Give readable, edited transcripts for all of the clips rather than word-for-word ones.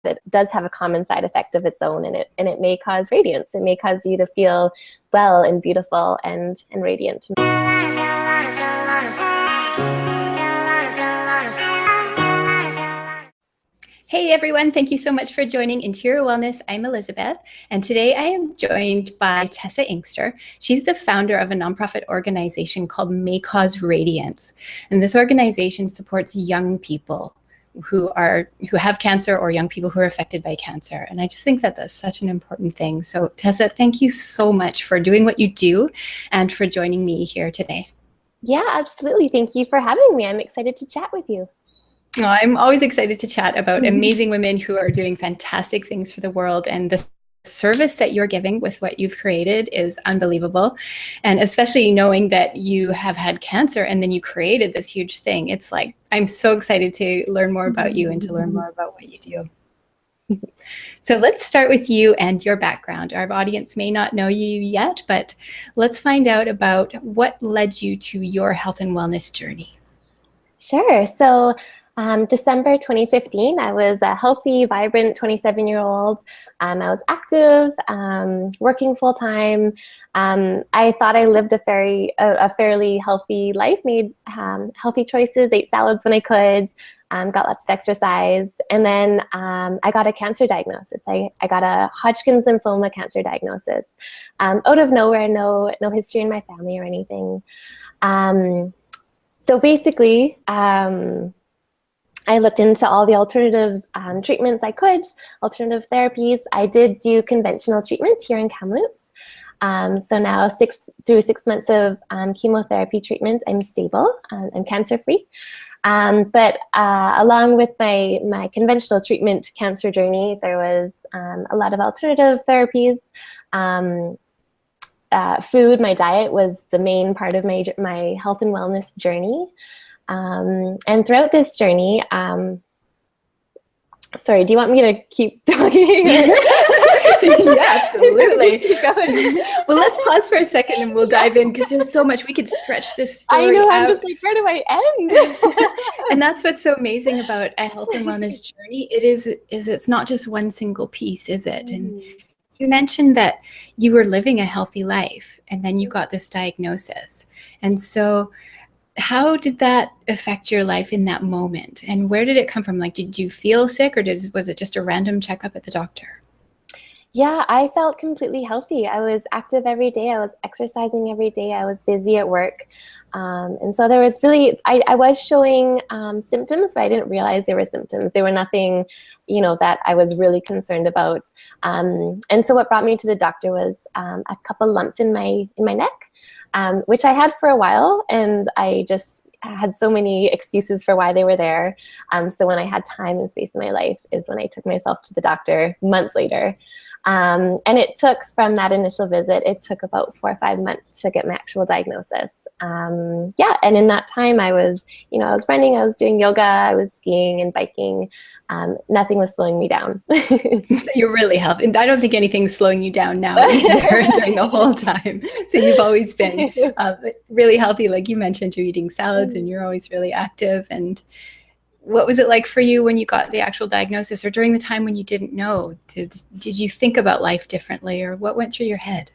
it does have a common side effect of its own, and it may cause radiance. It may cause you to feel well and beautiful and radiant. Hey everyone, thank you so much for joining Interior Wellness. I'm Elizabeth, and today I am joined by Tessa Inkster. She's the founder of a nonprofit organization called May Cause Radiance. And this organization supports young people who have cancer or young people who are affected by cancer. And I just think that that's such an important thing. So Tessa, thank you so much for doing what you do and for joining me here today. Yeah, absolutely. Thank you for having me. I'm excited to chat with you. I'm always excited to chat about amazing women who are doing fantastic things for the world, and the service that you're giving with what you've created is unbelievable. And especially knowing that you have had cancer and then you created this huge thing. It's like, I'm so excited to learn more about you and to learn more about what you do. So let's start with you and your background. Our audience may not know you yet, but let's find out about what led you to your health and wellness journey. Sure. So December 2015, I was a healthy, vibrant 27-year-old. I was active, working full-time. I thought I lived a fairly healthy life, made healthy choices, ate salads when I could, got lots of exercise. And then I got a cancer diagnosis. I got a Hodgkin's lymphoma cancer diagnosis. Out of nowhere, no history in my family or anything. So basically, I looked into all the alternative treatments I could, alternative therapies. I did do conventional treatment here in Kamloops. So now through 6 months of chemotherapy treatment, I'm stable and cancer-free. But along with my conventional treatment cancer journey, there was a lot of alternative therapies. Food, my diet was the main part of my health and wellness journey. And throughout this journey, sorry, do you want me to keep talking? Yeah, absolutely. Keep going. Well, let's pause for a second and we'll dive in, because there's so much. We could stretch this story I know, out. I'm just like, where do I end? And that's what's so amazing about a health and wellness journey. It's not just one single piece, is it? And you mentioned that you were living a healthy life and then you got this diagnosis. And so how did that affect your life in that moment? And where did it come from? Like, did you feel sick, or was it just a random checkup at the doctor? Yeah, I felt completely healthy. I was active every day. I was exercising every day. I was busy at work. And so there was really, I was showing symptoms, but I didn't realize they were symptoms. They were nothing, that I was really concerned about. And so what brought me to the doctor was a couple lumps in my neck. Which I had for a while, and I just had so many excuses for why they were there. So when I had time and space in my life is when I took myself to the doctor months later. And it took, from that initial visit, it took about 4 or 5 months to get my actual diagnosis. And in that time I was running, I was doing yoga, I was skiing and biking. Nothing was slowing me down. So you're really healthy. And I don't think anything's slowing you down now either during the whole time. So you've always been really healthy. Like you mentioned, you're eating salads and you're always really active. And what was it like for you when you got the actual diagnosis, or during the time when you didn't know? Did you think about life differently, or what went through your head?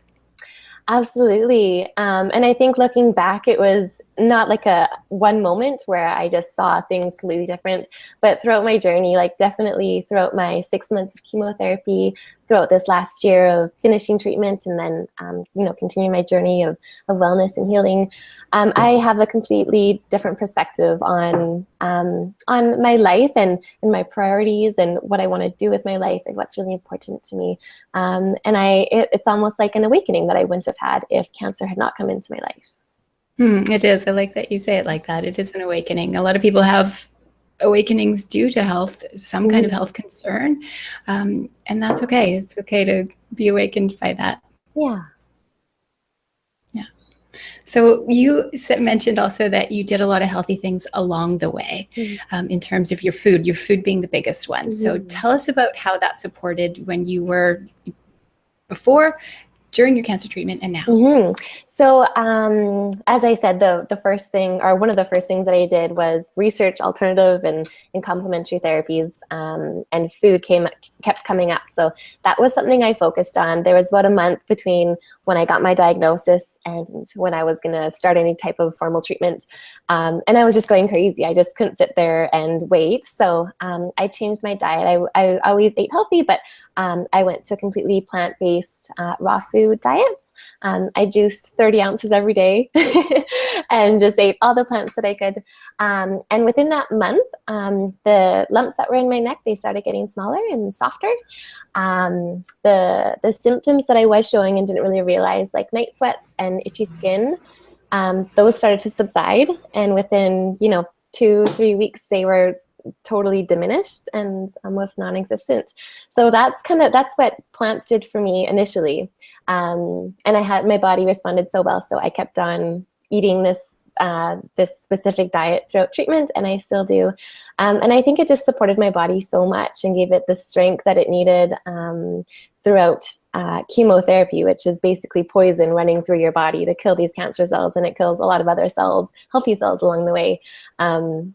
Absolutely. And I think looking back, it was not like a one moment where I just saw things completely different, but throughout my journey, like definitely throughout my 6 months of chemotherapy, throughout this last year of finishing treatment, and then, continuing my journey of wellness and healing, I have a completely different perspective on my life and my priorities and what I want to do with my life and what's really important to me. And it's almost like an awakening that I wouldn't have had if cancer had not come into my life. It is. I like that you say it like that. It is an awakening. A lot of people have awakenings due to health, some kind of health concern. And that's okay. It's okay to be awakened by that. Yeah. Yeah. So you mentioned also that you did a lot of healthy things along the way, in terms of your food being the biggest one. So tell us about how that supported when you were before during your cancer treatment and now? So, as I said, the first thing, or one of the first things that I did was research alternative and complementary therapies, and food kept coming up. So that was something I focused on. There was about a month between when I got my diagnosis and when I was going to start any type of formal treatment. And I was just going crazy. I just couldn't sit there and wait. So I changed my diet. I always ate healthy, but I went to a completely plant-based raw food diet. I juiced 30 ounces every day and just ate all the plants that I could. And within that month, the lumps that were in my neck, they started getting smaller and softer. The symptoms that I was showing and didn't really realize, like night sweats and itchy skin, those started to subside. And within, 2-3 weeks, they were totally diminished and almost non-existent. So that's what plants did for me initially. And my body responded so well. So I kept on eating this specific diet throughout treatment, and I still do. And I think it just supported my body so much and gave it the strength that it needed throughout chemotherapy, which is basically poison running through your body to kill these cancer cells, and it kills a lot of other cells, healthy cells along the way. And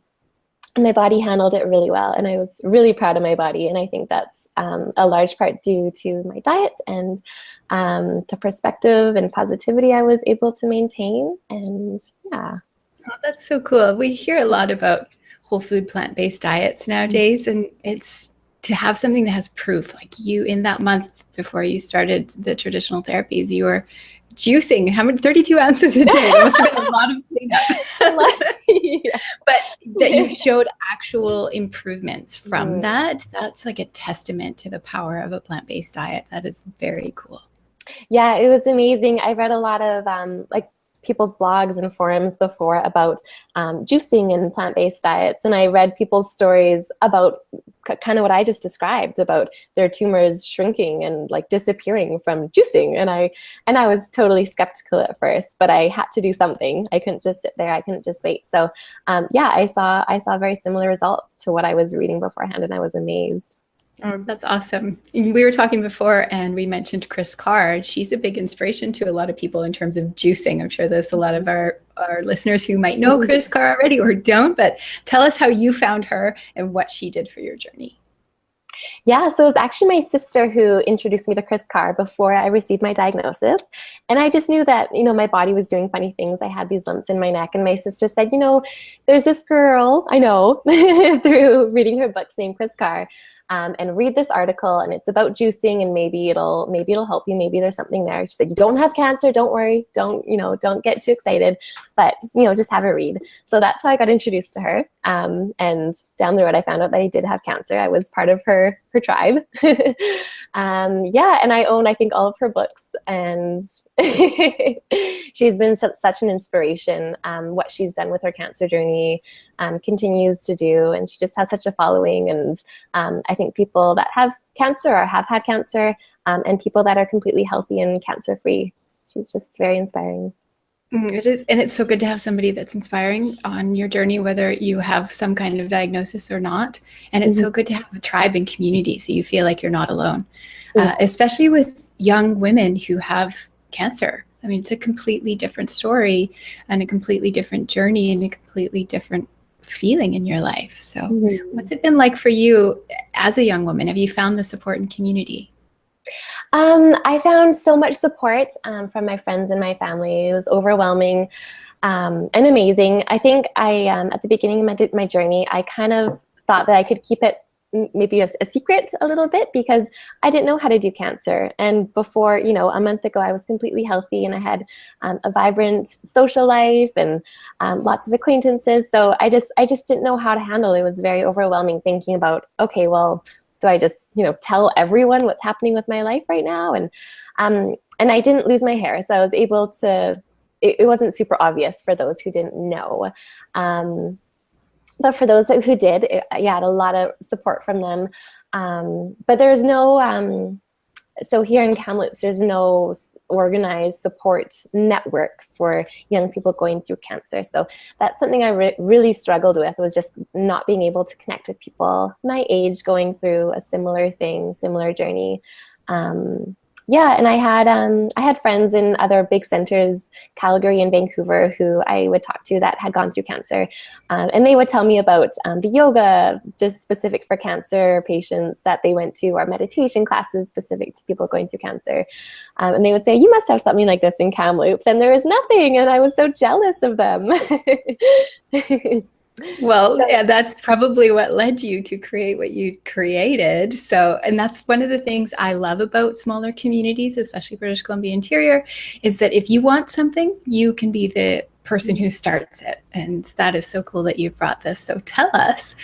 my body handled it really well, and I was really proud of my body. And I think that's a large part due to my diet and the perspective and positivity I was able to maintain. And yeah. Oh, that's so cool. We hear a lot about whole food plant-based diets nowadays, and it's to have something that has proof. Like you, in that month before you started the traditional therapies, you were juicing how many 32 ounces a day. That must have been a lot of cleanup. Yeah. But that you showed actual improvements from that's like a testament to the power of a plant-based diet. That is very cool. Yeah, it was amazing. I read a lot of people's blogs and forums before about juicing and plant-based diets, and I read people's stories about kind of what I just described about their tumors shrinking and like disappearing from juicing. And I was totally skeptical at first, but I had to do something. I couldn't just sit there. I couldn't just wait. So yeah, I saw very similar results to what I was reading beforehand, and I was amazed. Oh, that's awesome. We were talking before and we mentioned Chris Carr. She's a big inspiration to a lot of people in terms of juicing. I'm sure there's a lot of our listeners who might know Chris Carr already or don't, but tell us how you found her and what she did for your journey. Yeah, so it was actually my sister who introduced me to Chris Carr before I received my diagnosis. And I just knew that, my body was doing funny things. I had these lumps in my neck, and my sister said, there's this girl I know through reading her books named Chris Carr. And read this article, and it's about juicing, and maybe it'll help you. Maybe there's something there. She said, you don't have cancer. Don't worry. Don't get too excited, but just have a read. So that's how I got introduced to her. And down the road, I found out that I did have cancer. I was part of her tribe. Yeah. And I own, I think, all of her books, and she's been such an inspiration. What she's done with her cancer journey, continues to do. And she just has such a following. And I think people that have cancer or have had cancer, and people that are completely healthy and cancer-free, she's just very inspiring. It is. And it's so good to have somebody that's inspiring on your journey, whether you have some kind of diagnosis or not. And it's so good to have a tribe and community so you feel like you're not alone, especially with young women who have cancer. I mean, it's a completely different story and a completely different journey and a completely different feeling in your life. So what's it been like for you as a young woman? Have you found the support and community? I found so much support from my friends and my family. It was overwhelming and amazing. I think at the beginning of my journey, I kind of thought that I could keep it maybe a secret a little bit because I didn't know how to do cancer. And before, a month ago, I was completely healthy and I had a vibrant social life and lots of acquaintances. So I just didn't know how to handle it. It was very overwhelming thinking about, okay, well, do I just, tell everyone what's happening with my life right now? And I didn't lose my hair. So I was able to, it wasn't super obvious for those who didn't know. But for those who did, I had a lot of support from them. But there's no, so here in Kamloops, there's no organized support network for young people going through cancer. So that's something I really struggled with, was just not being able to connect with people my age going through a similar thing, similar journey. Yeah, and I had friends in other big centers, Calgary and Vancouver, who I would talk to that had gone through cancer, and they would tell me about the yoga just specific for cancer patients that they went to, or meditation classes specific to people going through cancer, and they would say, "You must have something like this in Kamloops," and there was nothing, and I was so jealous of them. Well, yeah, that's probably what led you to create what you created. So, and that's one of the things I love about smaller communities, especially British Columbia Interior, is that if you want something, you can be the person who starts it. And that is so cool that you brought this. So tell us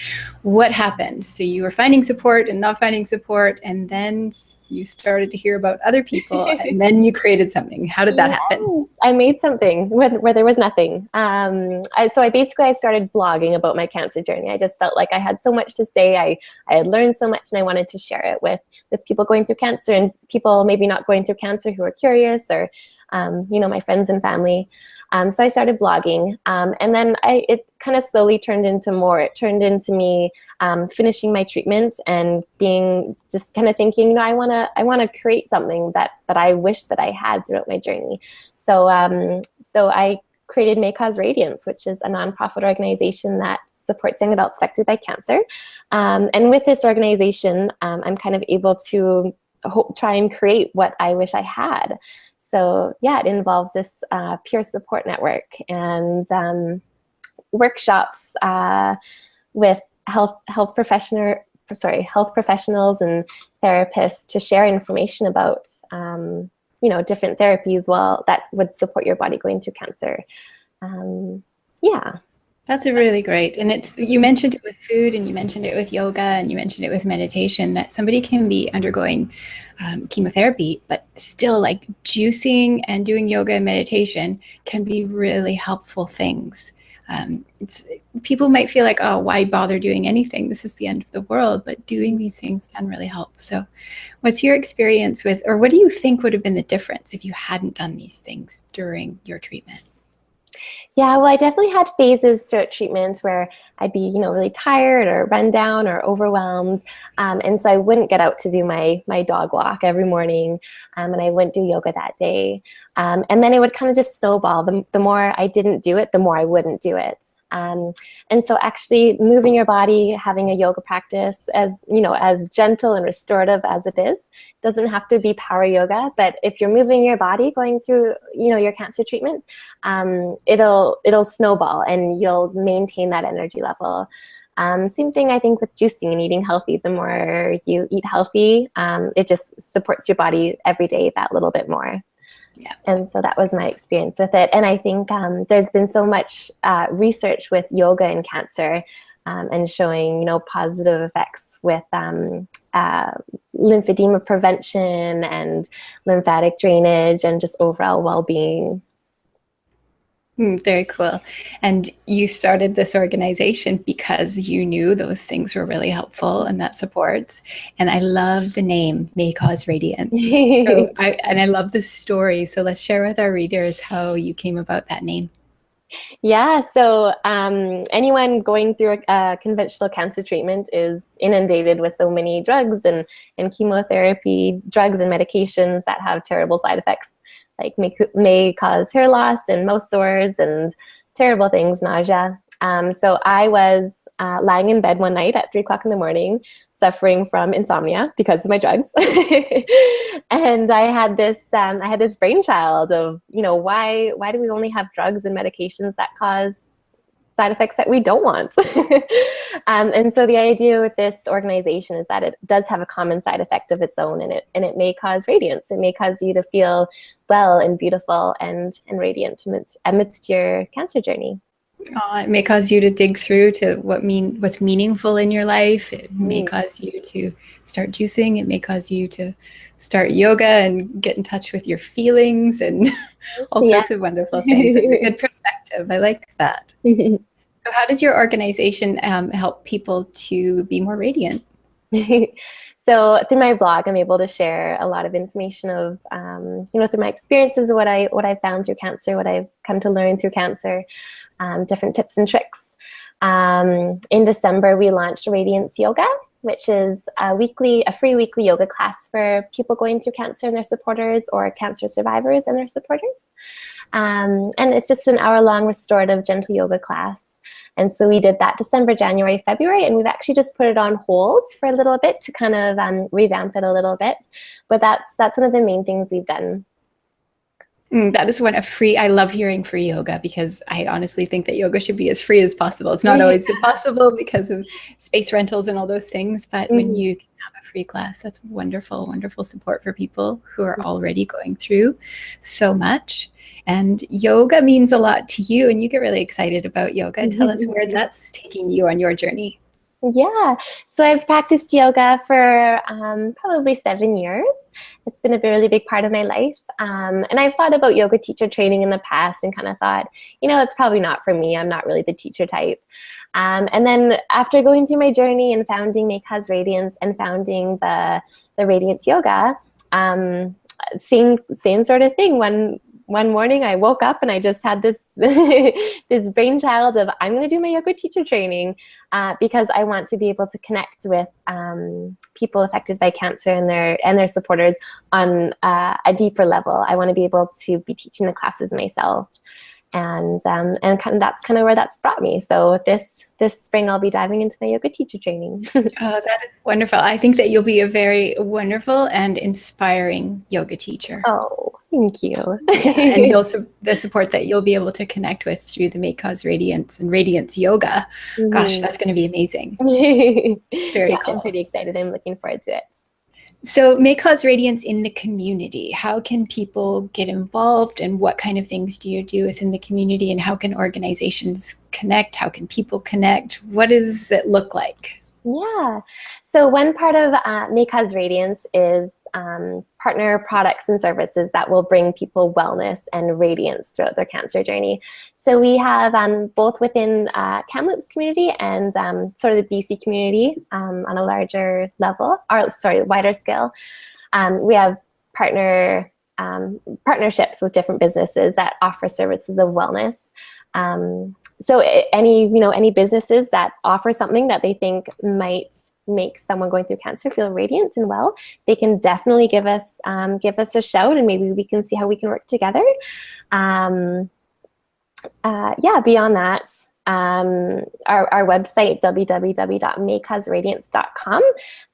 what happened. So you were finding support and not finding support, and then you started to hear about other people, and then you created something. How did that happen? I made something where there was nothing. So I started blogging about my cancer journey. I just felt like I had so much to say. I had learned so much, and I wanted to share it with people going through cancer and people maybe not going through cancer who are curious, or my friends and family. So I started blogging, and then it kind of slowly turned into more. It turned into me finishing my treatment and being just kind of thinking, I want to create something that I wish that I had throughout my journey. So I created May Cause Radiance, which is a nonprofit organization that supports young adults affected by cancer. And with this organization, I'm kind of able to try and create what I wish I had. So yeah, it involves this peer support network and workshops with health professionals and therapists to share information about different therapies that would support your body going through cancer. Yeah. That's a really great. And you mentioned it with food, and you mentioned it with yoga, and you mentioned it with meditation, that somebody can be undergoing chemotherapy, but still, like, juicing and doing yoga and meditation can be really helpful things. People might feel like, oh, why bother doing anything? This is the end of the world, but doing these things can really help. So what's your experience with, or what do you think would have been the difference if you hadn't done these things during your treatment? Yeah, well, I definitely had phases throughout treatment where I'd be, really tired or run down or overwhelmed. And so I wouldn't get out to do my dog walk every morning, and I wouldn't do yoga that day. And then it would kind of just snowball. The more I didn't do it, the more I wouldn't do it. And so actually moving your body, having a yoga practice as gentle and restorative as it is, doesn't have to be power yoga, but if you're moving your body going through, your cancer treatment, it'll snowball and you'll maintain that energy level. Same thing, I think, with juicing and eating healthy. The more you eat healthy, it just supports your body every day that little bit more. Yeah. And so that was my experience with it. And I think there's been so much research with yoga and cancer, and showing, positive effects with lymphedema prevention and lymphatic drainage and just overall well-being. Very cool. And you started this organization because you knew those things were really helpful and that supports. And I love the name, May Cause Radiance. I love the story. So let's share with our readers how you came about that name. Yeah, so anyone going through a conventional cancer treatment is inundated with so many drugs and chemotherapy, drugs and medications that have terrible side effects, like may cause hair loss and mouth sores and terrible things, nausea. So I was lying in bed one night at 3 o'clock in the morning, suffering from insomnia because of my drugs. And I had this brainchild of, why do we only have drugs and medications that cause side effects that we don't want? And so the idea with this organization is that it does have a common side effect of its own, and it may cause radiance. It may cause you to feel well and beautiful and radiant amidst your cancer journey. It may cause you to dig through to what's meaningful in your life. It may cause you to start juicing. It may cause you to start yoga and get in touch with your feelings and all sorts of wonderful things. It's a good perspective. I like that. So how does your organization help people to be more radiant? So through my blog, I'm able to share a lot of information of, through my experiences of what I found through cancer, what I've come to learn through cancer. Different tips and tricks. In December, we launched Radiance Yoga, which is a free weekly yoga class for people going through cancer and their supporters, or cancer survivors and their supporters. And it's just an hour-long restorative gentle yoga class. And so we did that December, January, February, and we've actually just put it on hold for a little bit to kind of revamp it a little bit. But that's one of the main things we've done. That is one of free. I love hearing free yoga, because I honestly think that yoga should be as free as possible. It's not always possible because of space rentals and all those things, but when you can have a free class, that's wonderful, wonderful support for people who are already going through so much. And yoga means a lot to you, and you get really excited about yoga. Tell us where that's taking you on your journey. Yeah, so I've practiced yoga for probably 7 years. It's been a really big part of my life. And I've thought about yoga teacher training in the past and kind of thought, it's probably not for me. I'm not really the teacher type. And then after going through my journey and founding May Cause Radiance and founding the Radiance Yoga, same sort of thing. One morning I woke up and I just had this this brainchild of, I'm going to do my yoga teacher training because I want to be able to connect with people affected by cancer and their supporters on a deeper level. I want to be able to be teaching the classes myself, and that's kind of where that's brought me. So this spring I'll be diving into my yoga teacher training. Oh, that is wonderful. I think that you'll be a very wonderful and inspiring yoga teacher. Oh, thank you. And the support that you'll be able to connect with through the May Cause Radiance and Radiance Yoga. Gosh, that's going to be amazing. Very cool. I'm pretty excited. I'm looking forward to it. So May Cause Radiance in the community, how can people get involved, and what kind of things do you do within the community, and how can organizations connect? How can people connect? What does it look like? Yeah. So one part of May Cause Radiance is partner products and services that will bring people wellness and radiance throughout their cancer journey. So we have both within Kamloops community and sort of the BC community on a larger level, wider scale. We have partnerships with different businesses that offer services of wellness. So any businesses that offer something that they think might make someone going through cancer feel radiant and well, they can definitely give us a shout, and maybe we can see how we can work together. Beyond that, our website, www.maycauseradiance.com,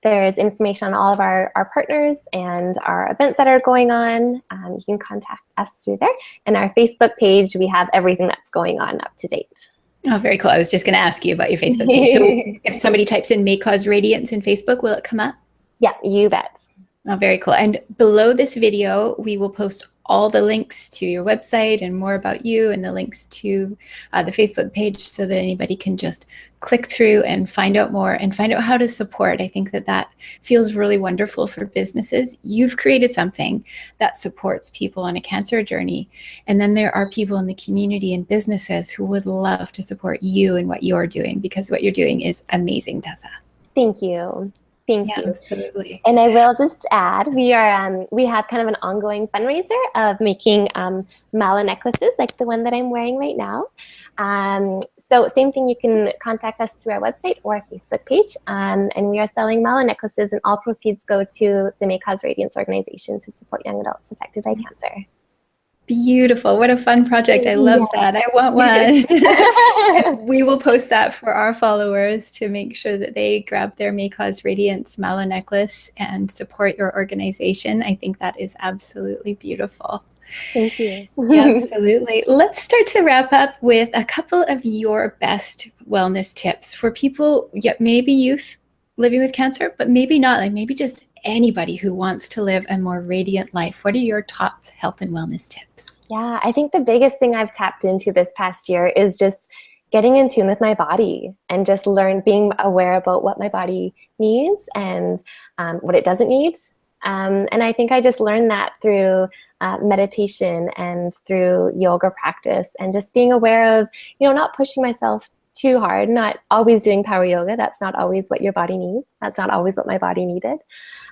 there's information on all of our partners and our events that are going on. You can contact us through there. And our Facebook page, we have everything that's going on up to date. Oh, very cool. I was just going to ask you about your Facebook page. So if somebody types in May Cause Radiance in Facebook, will it come up? Yeah, you bet. Oh, very cool. And below this video, we will post all the links to your website and more about you, and the links to the Facebook page, so that anybody can just click through and find out more and find out how to support. I think that feels really wonderful for businesses. You've created something that supports people on a cancer journey. And then there are people in the community and businesses who would love to support you and what you're doing, because what you're doing is amazing, Tessa. Thank you. Thank you. Absolutely. And I will just add, we have kind of an ongoing fundraiser of making mala necklaces like the one that I'm wearing right now. So same thing, you can contact us through our website or our Facebook page. And we are selling mala necklaces, and all proceeds go to the May Cause Radiance organization to support young adults affected by cancer. Beautiful. What a fun project. I love that. I want one. We will post that for our followers to make sure that they grab their May Cause Radiance mala necklace and support your organization. I think that is absolutely beautiful. Thank you. Absolutely. Let's start to wrap up with a couple of your best wellness tips for people, maybe youth living with cancer, but maybe not, like maybe just anybody who wants to live a more radiant life. What are your top health and wellness tips? Yeah, I think the biggest thing I've tapped into this past year is just getting in tune with my body, and just being aware about what my body needs and what it doesn't need. And I think I just learned that through meditation and through yoga practice, and just being aware of, not pushing myself too hard, not always doing power yoga. That's not always what your body needs. That's not always what my body needed.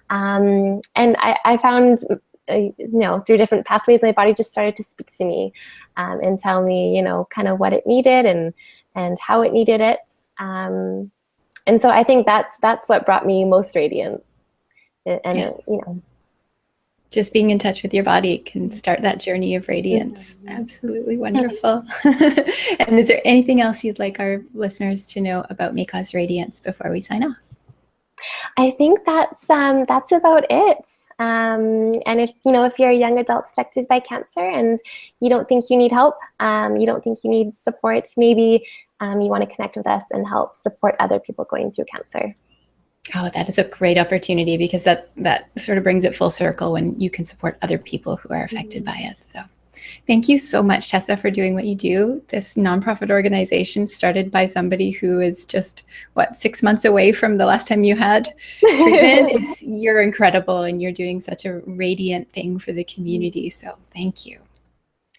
And I found, through different pathways, my body just started to speak to me and tell me, kind of what it needed and how it needed it. And And so I think that's what brought me most radiant. And Yeah. you know, Just being in touch with your body can start that journey of radiance. Absolutely wonderful. And is there anything else you'd like our listeners to know about May Cause Radiance before we sign off? I think that's about it. And if if you're a young adult affected by cancer and you don't think you need help, you don't think you need support, maybe you want to connect with us and help support other people going through cancer. Oh, that is a great opportunity, because that sort of brings it full circle when you can support other people who are affected by it. So thank you so much, Tessa, for doing what you do. This nonprofit organization started by somebody who is just, 6 months away from the last time you had treatment. You're incredible, and you're doing such a radiant thing for the community. So thank you.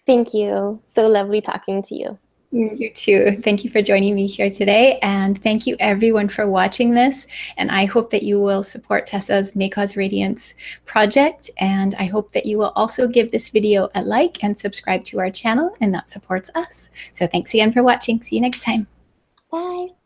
Thank you. So lovely talking to you. You too. Thank you for joining me here today. And thank you everyone for watching this. And I hope that you will support Tessa's May Cause Radiance project. And I hope that you will also give this video a like and subscribe to our channel, and that supports us. So thanks again for watching. See you next time. Bye.